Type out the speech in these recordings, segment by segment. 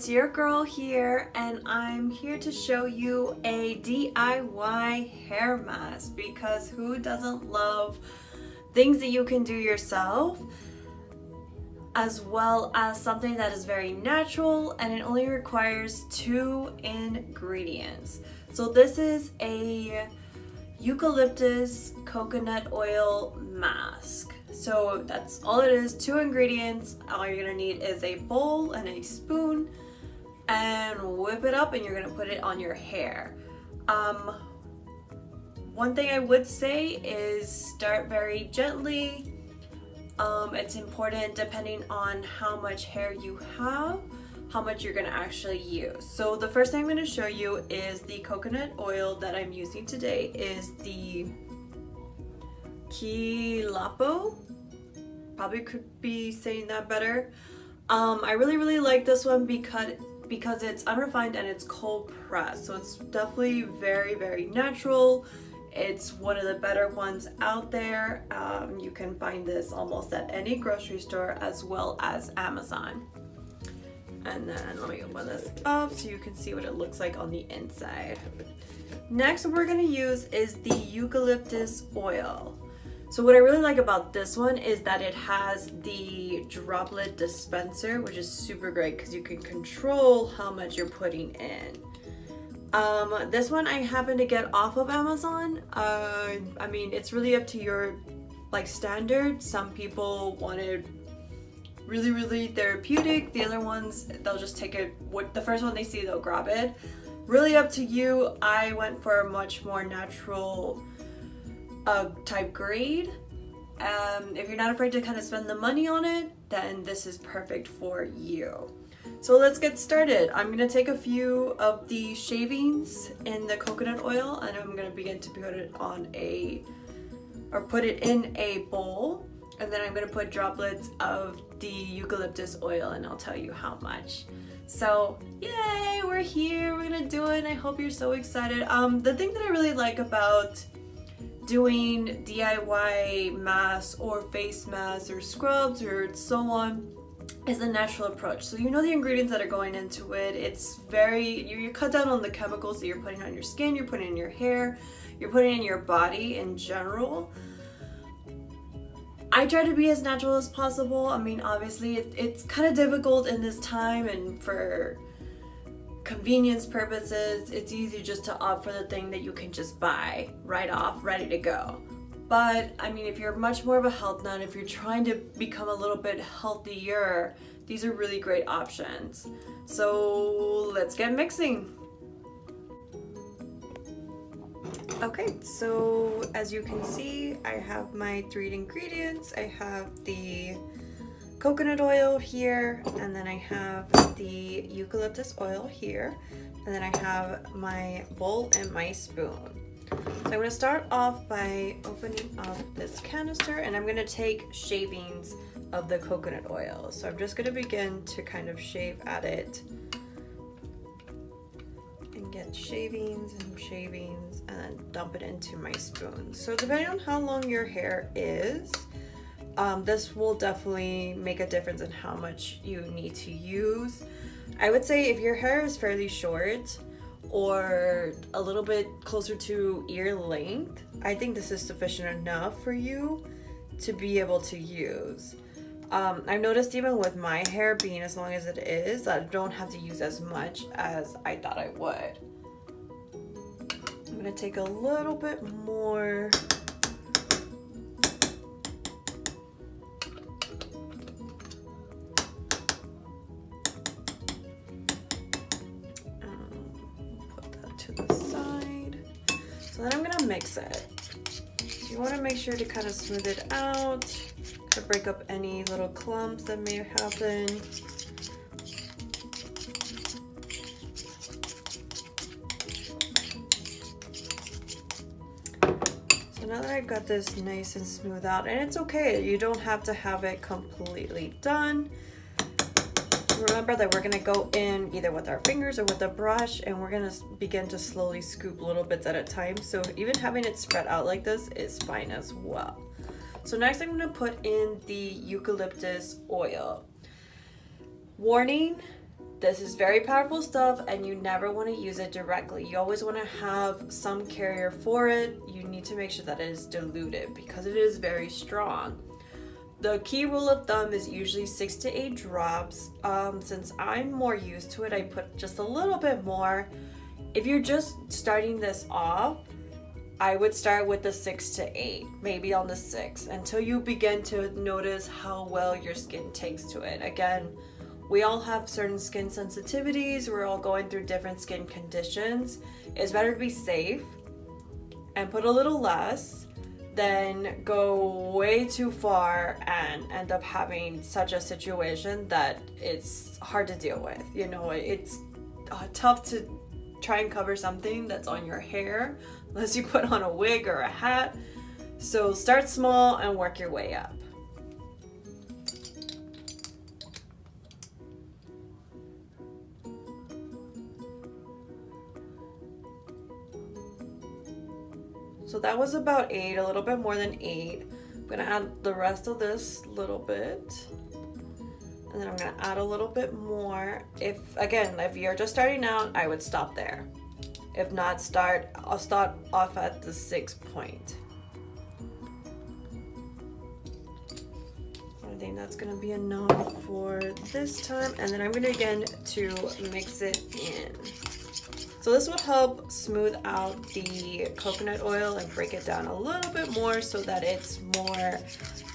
it's your girl here, and I'm here to show you a DIY hair mask because who doesn't love things that you can do yourself, as well as something that is very natural and it only requires 2 ingredients. So this is a eucalyptus coconut oil mask. So that's all it is, 2 ingredients. All you're gonna need is a bowl and a spoon, and whip it up, and you're gonna put it on your hair. One thing I would say is start very gently. It's important, depending on how much hair you have, how much you're gonna actually use. So the first thing I'm gonna show you is the coconut oil that I'm using today is the Kelapo. Probably could be saying that better. I really like this one because it's unrefined and it's cold pressed, so it's definitely very natural. It's one of the better ones out there. You can find this almost at any grocery store as well as Amazon. And then let me open this up so you can see what it looks like on the inside. Next, what we're gonna use is the eucalyptus oil. So what I really like about this one is that it has the droplet dispenser, which is super great because you can control how much you're putting in. This one I happen to get off of Amazon. I mean, it's really up to your standard. Some people want it really therapeutic. The other ones, they'll just take it, the first one they see, they'll grab it. Really up to you. I went for a much more natural type grade. If you're not afraid to kind of spend the money on it, then this is perfect for you. So let's get started. I'm gonna take a few of the shavings in the coconut oil, and I'm gonna begin to put it on put it in a bowl, and then I'm gonna put droplets of the eucalyptus oil, and I'll tell you how much. So yay, we're here, we're gonna do it. I hope you're so excited. The thing that I really like about doing DIY masks or face masks or scrubs or so on is the natural approach. So you know the ingredients that are going into it. It's very, you cut down on the chemicals that you're putting on your skin, you're putting in your hair, you're putting in your body in general. I try to be as natural as possible. I mean, obviously it's kind of difficult in this time, and for convenience purposes, it's easy just to opt for the thing that you can just buy right off, ready to go. But I mean, if you're much more of a health nut, if you're trying to become a little bit healthier, these are really great options. So let's get mixing. Okay, so as you can see, I have my 3 ingredients. I have the coconut oil here, and then I have the eucalyptus oil here, and then I have my bowl and my spoon. So I'm going to start off by opening up this canister, and I'm going to take shavings of the coconut oil. So I'm just going to begin to kind of shave at it and get shavings and then dump it into my spoon. So depending on how long your hair is, this will definitely make a difference in how much you need to use. I would say if your hair is fairly short or a little bit closer to ear length, I think this is sufficient enough for you to be able to use. I've noticed even with my hair being as long as it is, I don't have to use as much as I thought I would. I'm gonna take a little bit more. To the side. So then I'm gonna mix it. So you want to make sure to kind of smooth it out to break up any little clumps that may happen. So now that I've got this nice and smooth out, and it's okay, you don't have to have it completely done. Remember that we're gonna go in either with our fingers or with a brush, and we're gonna begin to slowly scoop little bits at a time. So even having it spread out like this is fine as well. So next I'm gonna put in the eucalyptus oil. Warning, This is very powerful stuff, and you never want to use it directly. You always want to have some carrier for it. You need to make sure that it is diluted because it is very strong. The key rule of thumb is usually 6 to 8 drops. Since I'm more used to it, I put just a little bit more. If you're just starting this off, I would start with the 6 to 8, maybe on the 6, until you begin to notice how well your skin takes to it. Again, we all have certain skin sensitivities. We're all going through different skin conditions. It's better to be safe and put a little less than go way too far and end up having such a situation that it's hard to deal with. You know, it's tough to try and cover something that's on your hair unless you put on a wig or a hat. So start small and work your way up. So that was about 8, a little bit more than 8. I'm gonna add the rest of this little bit. And then I'm gonna add a little bit more. If you're just starting out, I would stop there. If not, I'll start off at the 6 point. I think that's gonna be enough for this time. And then I'm gonna begin to mix it in. So this will help smooth out the coconut oil and break it down a little bit more so that it's more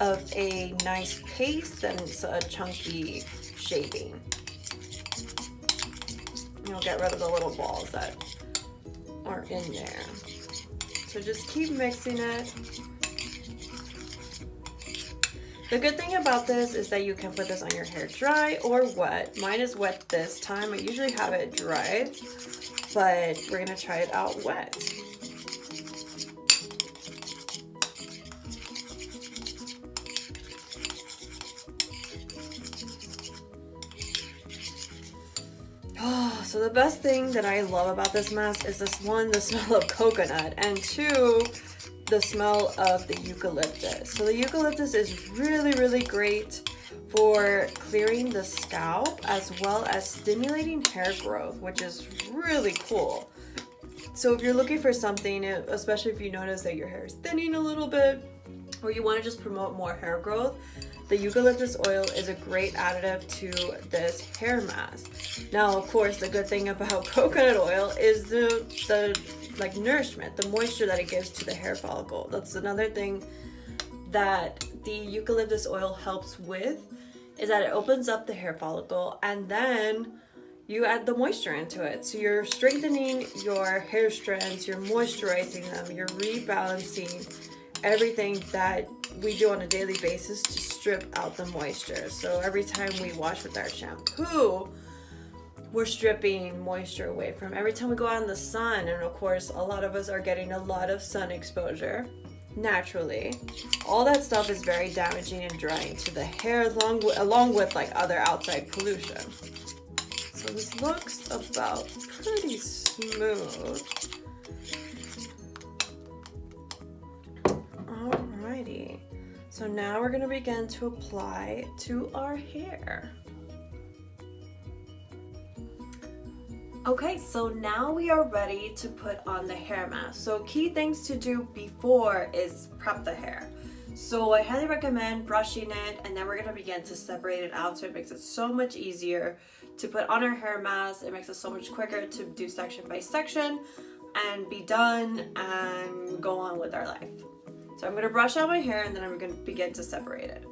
of a nice paste than it's a chunky shaving. And you'll get rid of the little balls that are in there. So just keep mixing it. The good thing about this is that you can put this on your hair dry or wet. Mine is wet this time. I usually have it dried, but we're gonna try it out wet. So the best thing that I love about this mask is this one, the smell of coconut, and 2, the smell of the eucalyptus. So the eucalyptus is really, really great for clearing the scalp as well as stimulating hair growth, which is really cool. So if you're looking for something, especially if you notice that your hair is thinning a little bit, or you want to just promote more hair growth, the eucalyptus oil is a great additive to this hair mask. Now, of course, the good thing about coconut oil is the like nourishment, the moisture that it gives to the hair follicle. That's another thing that the eucalyptus oil helps with, is that it opens up the hair follicle and then you add the moisture into it. So you're strengthening your hair strands, you're moisturizing them, you're rebalancing everything that we do on a daily basis to strip out the moisture. So every time we wash with our shampoo, we're stripping moisture away from. Every time we go out in the sun, and of course a lot of us are getting a lot of sun exposure naturally, all that stuff is very damaging and drying to the hair along with like other outside pollution. So this looks about pretty smooth. Alrighty, so now we're going to begin to apply to our hair. Okay, so now we are ready to put on the hair mask. So key things to do before is prep the hair. So I highly recommend brushing it, and then we're going to begin to separate it out so it makes it so much easier to put on our hair mask. It makes it so much quicker to do section by section and be done and go on with our life. So I'm going to brush out my hair and then I'm going to begin to separate it.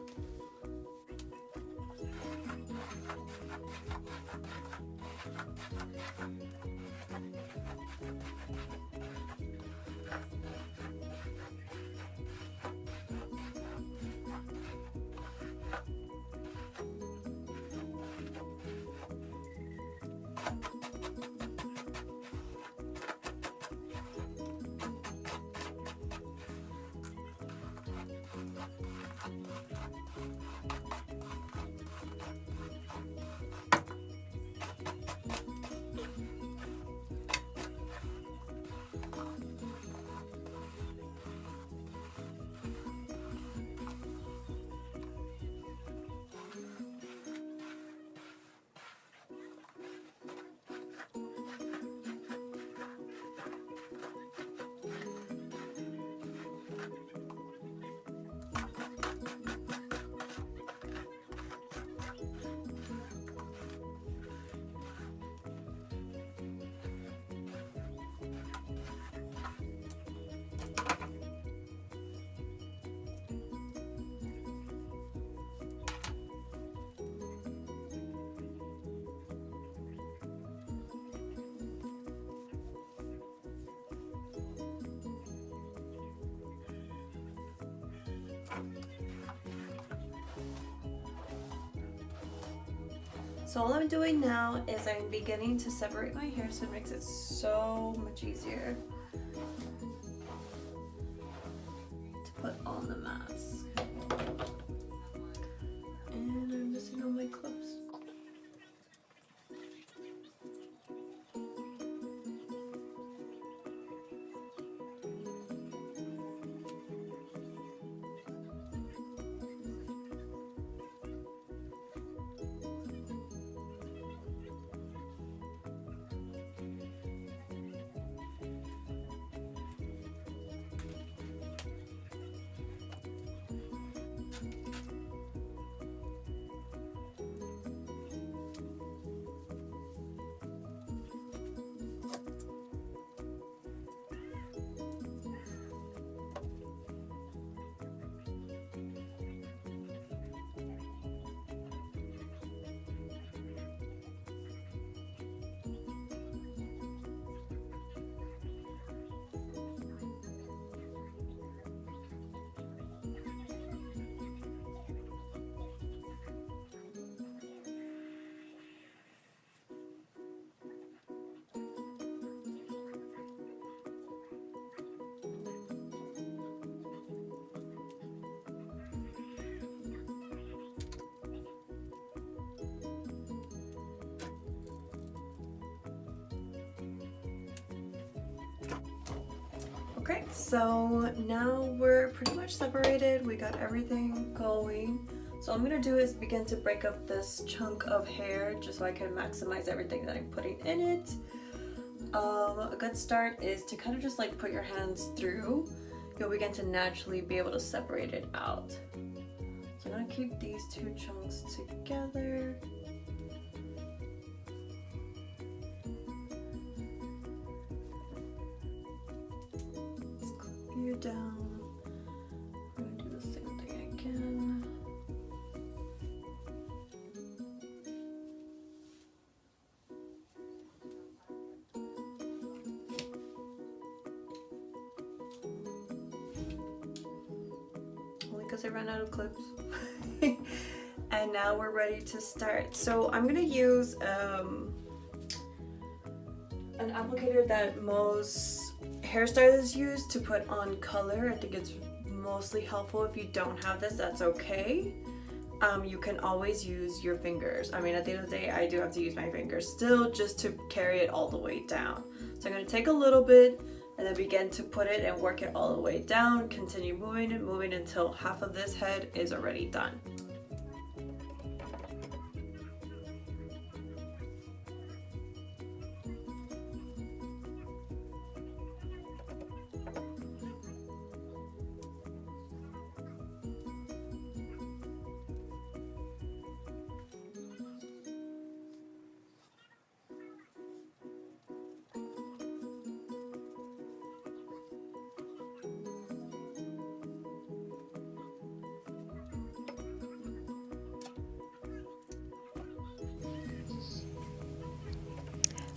So all I'm doing now is I'm beginning to separate my hair so it makes it so much easier to put on the mask. And I'm missing all my clips. Okay, so now we're pretty much separated. We got everything going. So all I'm gonna do is begin to break up this chunk of hair just so I can maximize everything that I'm putting in it. A good start is to kind of just like put your hands through. You'll begin to naturally be able to separate it out. So I'm gonna keep these two chunks together. You down. I'm gonna do the same thing again. Only because I ran out of clips. And now we're ready to start. So I'm gonna use an applicator that most hairstylists use to put on color. I think it's mostly helpful. If you don't have this, that's okay. You can always use your fingers. I mean, at the end of the day, I do have to use my fingers still just to carry it all the way down. So I'm going to take a little bit and then begin to put it and work it all the way down. Continue moving and moving until half of this head is already done.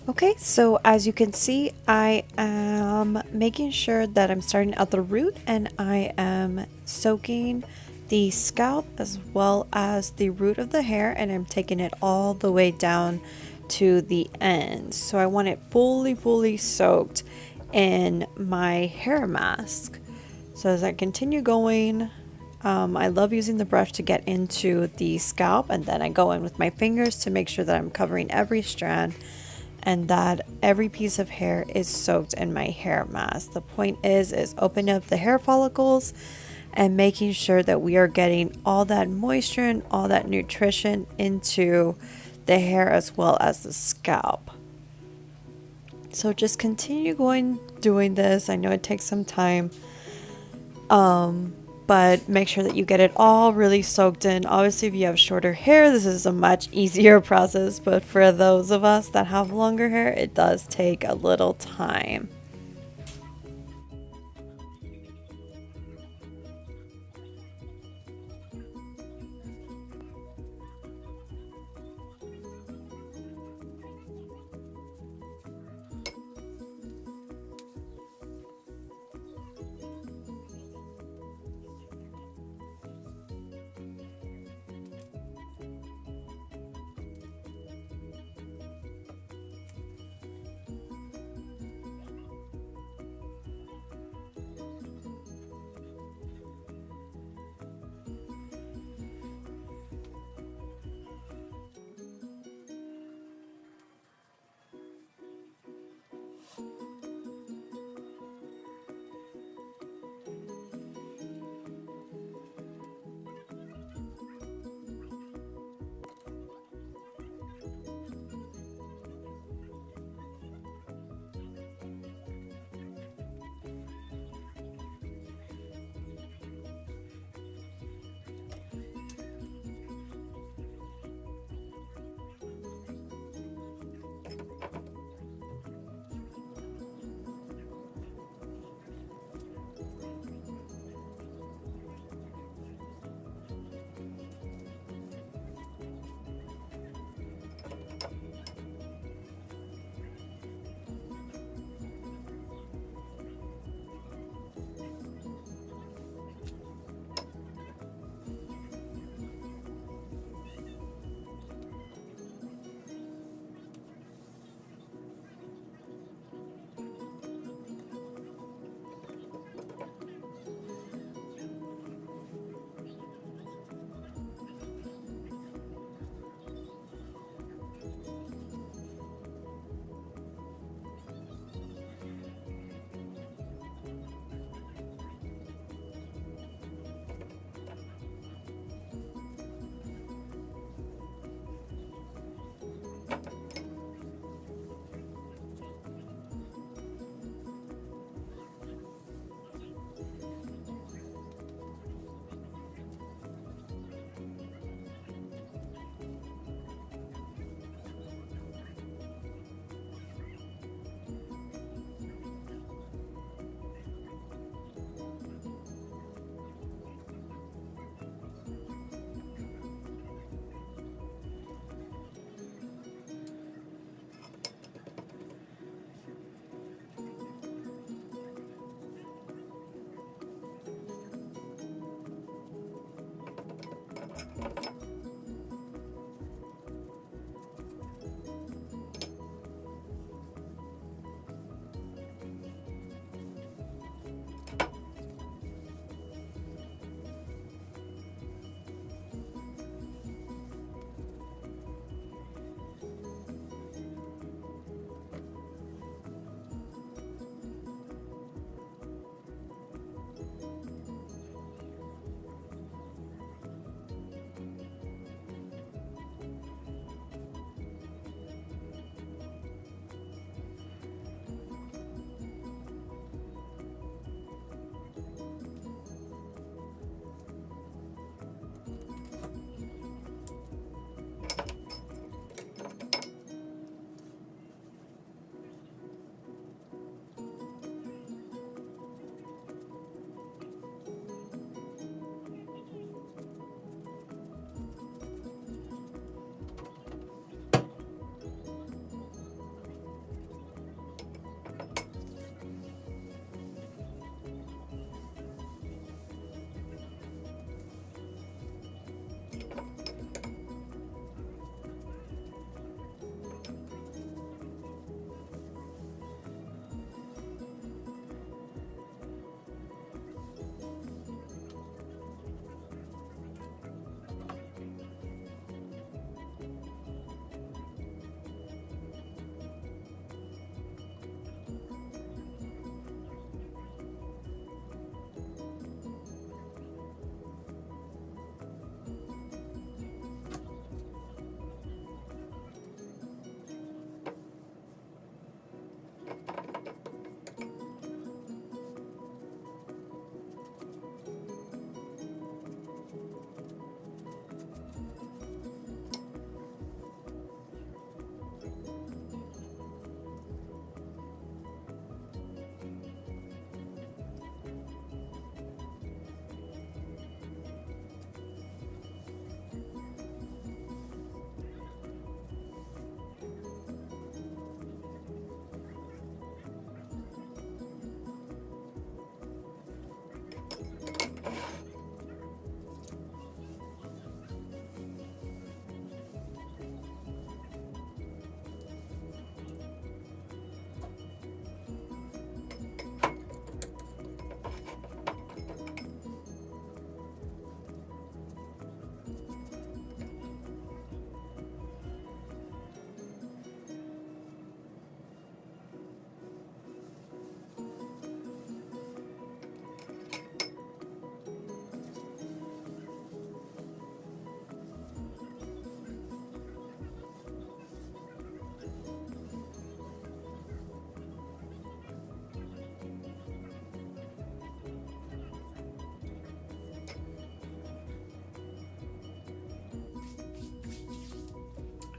Okay, so as you can see, I am making sure that I'm starting at the root and I am soaking the scalp as well as the root of the hair, and I'm taking it all the way down to the ends. So I want it fully soaked in my hair mask. So as I continue going, I love using the brush to get into the scalp, and then I go in with my fingers to make sure that I'm covering every strand and that every piece of hair is soaked in my hair mask. The point is opening up the hair follicles and making sure that we are getting all that moisture and all that nutrition into the hair as well as the scalp. So just continue doing this. I know it takes some time, but make sure that you get it all really soaked in. Obviously, if you have shorter hair, this is a much easier process, but for those of us that have longer hair, it does take a little time.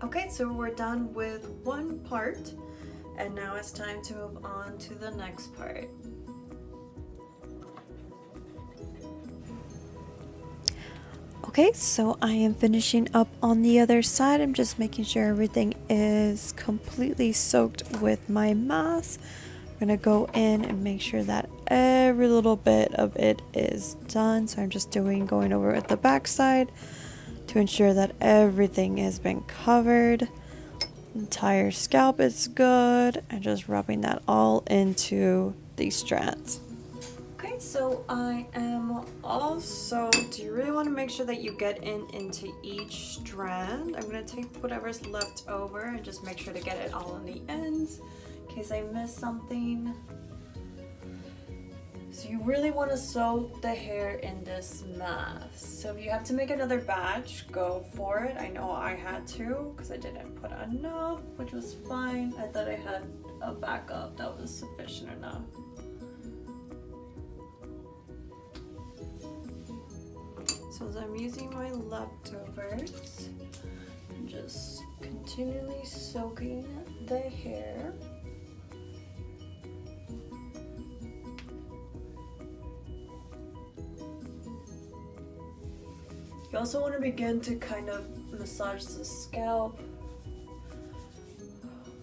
Okay, so we're done with one part, and now it's time to move on to the next part. Okay, so I am finishing up on the other side. I'm just making sure everything is completely soaked with my mask. I'm gonna go in and make sure that every little bit of it is done. So I'm just going over at the back side to ensure that everything has been covered. Entire scalp is good, and just rubbing that all into these strands. Okay, so I am also, do you really want to make sure that you get into each strand? I'm going to take whatever's left over and just make sure to get it all on the ends in case I miss something. So you really want to soak the hair in this mask. So if you have to make another batch, go for it. I know I had to because I didn't put enough, which was fine. I thought I had a backup that was sufficient enough. So as I'm using my leftovers, I'm just continually soaking the hair. You also want to begin to kind of massage the scalp,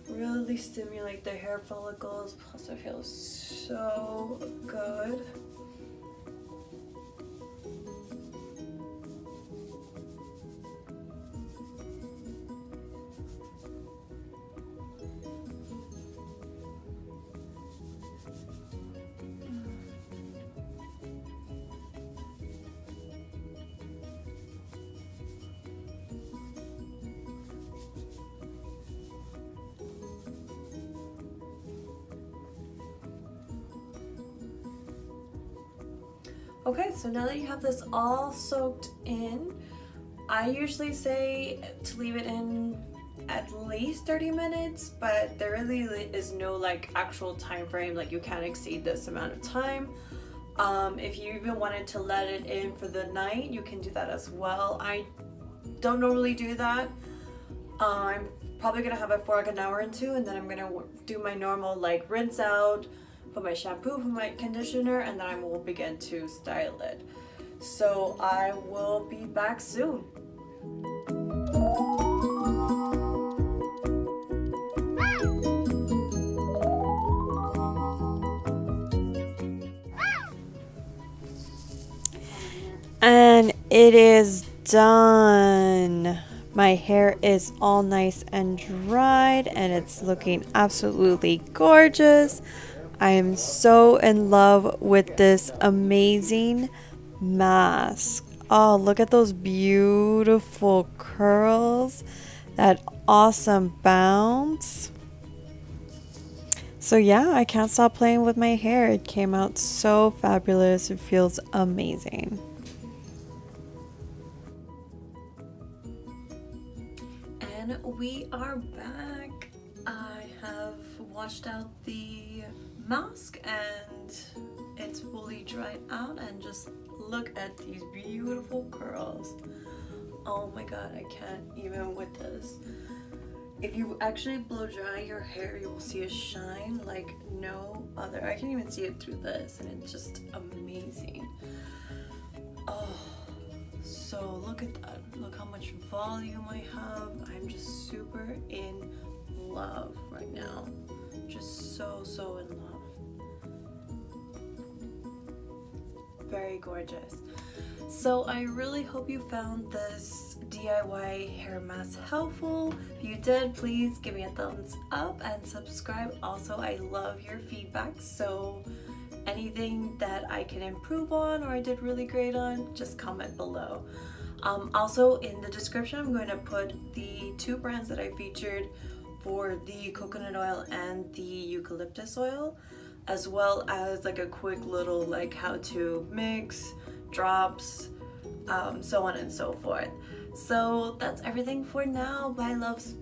really stimulate the hair follicles, plus it feels so good. Okay, so now that you have this all soaked in, I usually say to leave it in at least 30 minutes, but there really is no like actual time frame, like you can't exceed this amount of time. If you even wanted to let it in for the night, you can do that as well. I don't normally do that. I'm probably gonna have it for like an hour or two, and then I'm gonna do my normal like rinse out, put my shampoo, put my conditioner, and then I will begin to style it. So I will be back soon. And it is done. My hair is all nice and dried, and it's looking absolutely gorgeous. I am so in love with this amazing mask. Oh, look at those beautiful curls, that awesome bounce. So yeah, I can't stop playing with my hair. It came out so fabulous. It feels amazing. And we are back. I have washed out the mask and it's fully dried out, and just look at these beautiful curls. Oh my god, I can't even with this. If you actually blow dry your hair, you will see a shine like no other. I can even see it through this, and it's just amazing. Oh, so look at that. Look how much volume I have. I'm just super in love right now. Just so in love. Very gorgeous. So I really hope you found this DIY hair mask helpful. If you did, please give me a thumbs up and subscribe. Also, I love your feedback, so anything that I can improve on or I did really great on, just comment below. Also in the description, I'm going to put the two brands that I featured for the coconut oil and the eucalyptus oil, as well as like a quick little like how to mix, drops, so on and so forth. So that's everything for now. Bye loves.